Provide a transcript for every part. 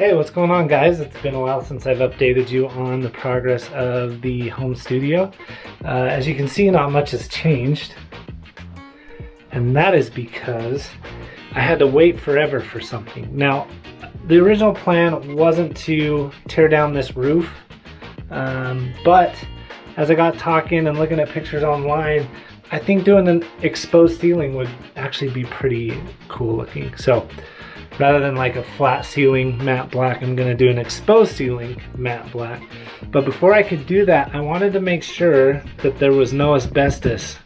Hey, what's going on, guys? It's been a while since I've updated you on the progress of the home studio. As you can see, not much has changed, and that is because I had to wait forever for something. Now, the original plan wasn't to tear down this roof, but as I got talking and looking at pictures online, I think doing an exposed ceiling would actually be pretty cool looking. So rather than like a flat ceiling matte black, I'm gonna do an exposed ceiling matte black. But before I could do that, I wanted to make sure that there was no asbestos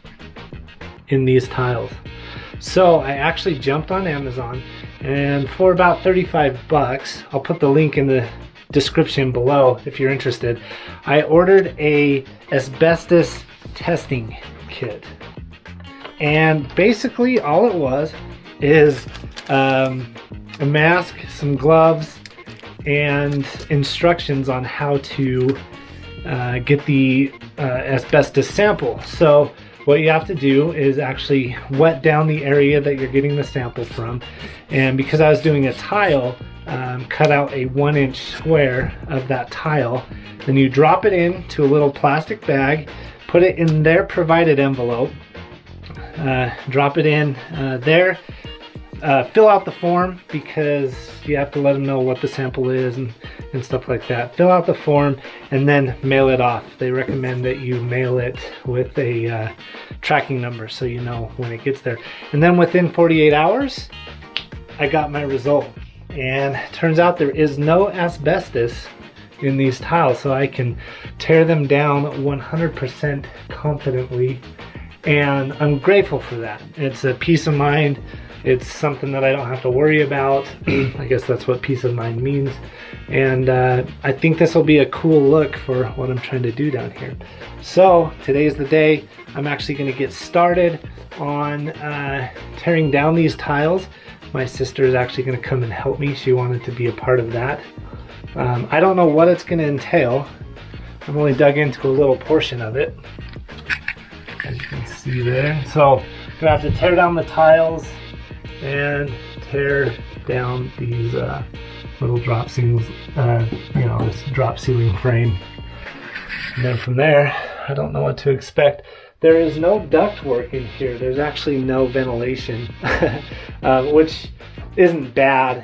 in these tiles. So I actually jumped on Amazon, and for about 35 bucks, I'll put the link in the description below if you're interested, I ordered a asbestos testing kit. And basically all it was is a mask, some gloves, and instructions on how to get the asbestos sample. So what you have to do is actually wet down the area that you're getting the sample from. And because I was doing a tile, cut out a 1-inch square of that tile. Then you drop it into a little plastic bag, put it in their provided envelope, drop it in there. Fill out the form because you have to let them know what the sample is and stuff like that. Fill out the form and then mail it off. They recommend that you mail it with a tracking number so you know when it gets there. And then within 48 hours, I got my result. And it turns out there is no asbestos in these tiles, so I can tear them down 100% confidently. And I'm grateful for that. It's a peace of mind. It's something that I don't have to worry about. I guess that's what peace of mind means. And I think this will be a cool look for what I'm trying to do down here. So today's the day. I'm actually going to get started on tearing down these tiles. My sister is actually going to come and help me. She wanted to be a part of that. I don't know what it's going to entail. I've only dug into a little portion of it, as you can see there. So I'm going to have to tear down the tiles and tear down these little drop ceilings, this drop ceiling frame. And then from there, I don't know what to expect. There is no duct work in here. There's actually no ventilation, which isn't bad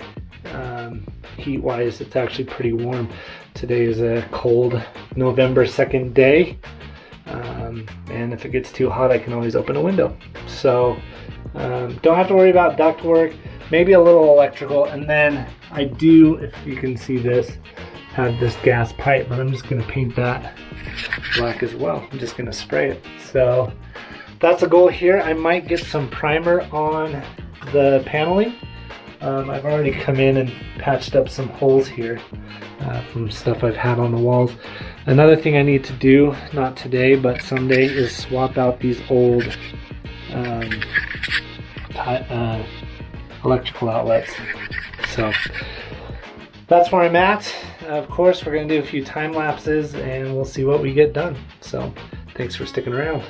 heat-wise. It's actually pretty warm. Today is a cold November 2nd day, and if it gets too hot, I can always open a window. So don't have to worry about duct work, maybe a little electrical, and then I do, if you can see this, have this gas pipe, but I'm just going to paint that black as well. I'm just going to spray it. So that's the goal here. I might get some primer on the paneling. I've already come in and patched up some holes here from stuff I've had on the walls. Another thing I need to do, not today but someday, is swap out these old electrical outlets. So that's where I'm at. Of course, we're going to do a few time lapses and we'll see what we get done. So thanks for sticking around.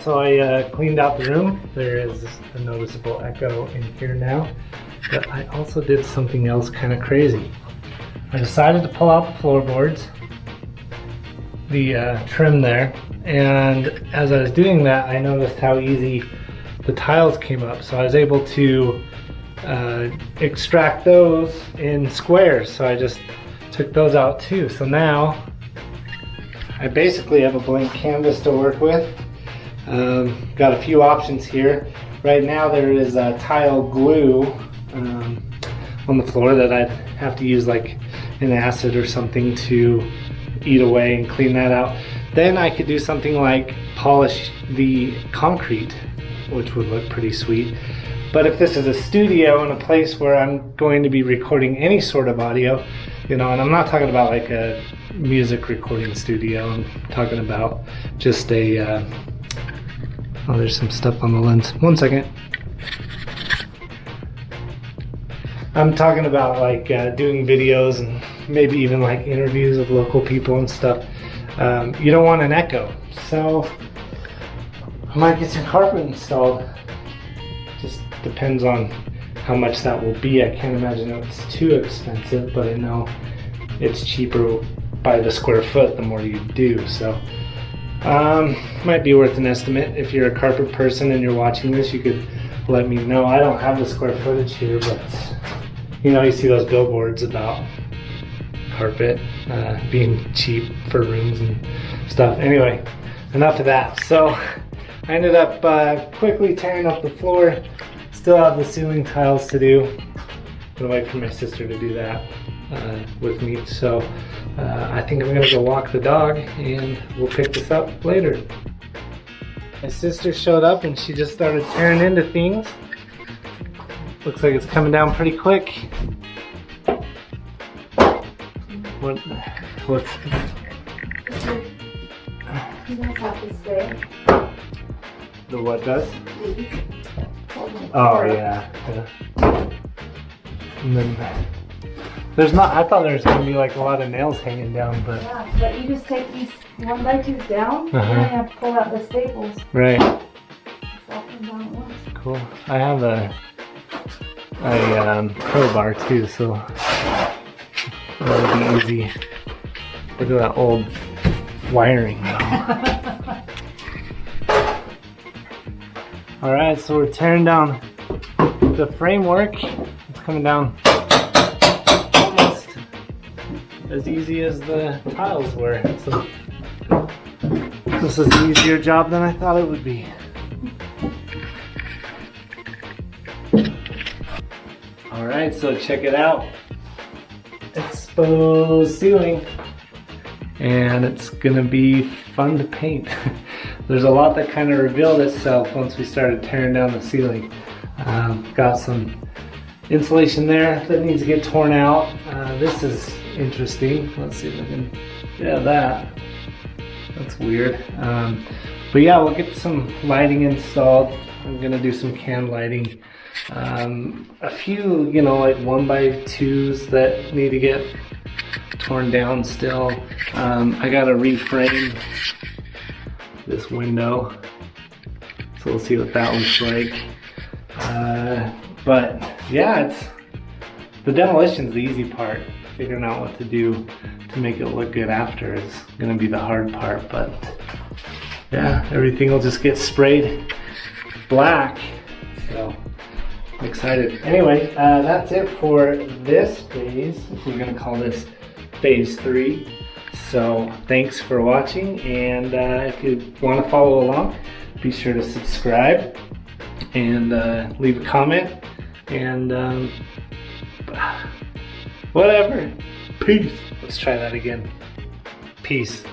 So I cleaned out the room. There is a noticeable echo in here now, but I also did something else kind of crazy. I decided to pull out the floorboards, the trim there, and as I was doing that, I noticed how easy the tiles came up. So I was able to extract those in squares. So I just took those out too. So now I basically have a blank canvas to work with. Got a few options here. Right now there is tile glue on the floor that I'd have to use like an acid or something to eat away and clean that out. Then I could do something like polish the concrete, which would look pretty sweet. But if this is a studio and a place where I'm going to be recording any sort of audio, you know, and I'm not talking about like a music recording studio, I'm talking about just a, oh, there's some stuff on the lens. 1 second. I'm talking about like doing videos and maybe even like interviews with local people and stuff. You don't want an echo, so I might get some carpet installed. Just depends on how much that will be. I can't imagine it's too expensive, but I know it's cheaper by the square foot the more you do. So might be worth an estimate. If you're a carpet person and you're watching this, you could let me know. I don't have the square footage here, but you know, you see those billboards about carpet being cheap for rooms and stuff. Anyway, enough of that. So I ended up quickly tearing up the floor. Still have the ceiling tiles to do. I'm gonna wait for my sister to do that with me. So I think I'm gonna go walk the dog and we'll pick this up later. My sister showed up and she just started tearing into things. Looks like it's coming down pretty quick. What's You guys have to stay. the what does? Please. Oh yeah. And then there's not. I thought there was gonna be like a lot of nails hanging down, but Yeah, but you just take these 1x2s down, and then you have to pull out the staples. right. Just up and down at once. Cool. I have a crowbar too, so that'll be easy. Look at that old wiring though. Alright, so we're tearing down the framework. It's coming down almost as easy as the tiles were. So this is an easier job than I thought it would be. Alright, so check it out. Exposed ceiling. And it's gonna be fun to paint. There's a lot that kind of revealed itself once we started tearing down the ceiling. Got some insulation there that needs to get torn out. This is interesting. Let's see if I can, yeah, that's weird. But yeah, we'll get some lighting installed. I'm gonna do some can lighting. A few, you know, like 1x2s that need to get torn down still. I gotta reframe this window, so we'll see what that looks like. But yeah, the demolition's the easy part. Figuring out what to do to make it look good after is gonna be the hard part. But yeah, everything will just get sprayed black. So I'm excited. Anyway, that's it for this phase. We're gonna call this phase 3. So thanks for watching, and if you want to follow along, be sure to subscribe and leave a comment and whatever. Peace. Let's try that again. Peace.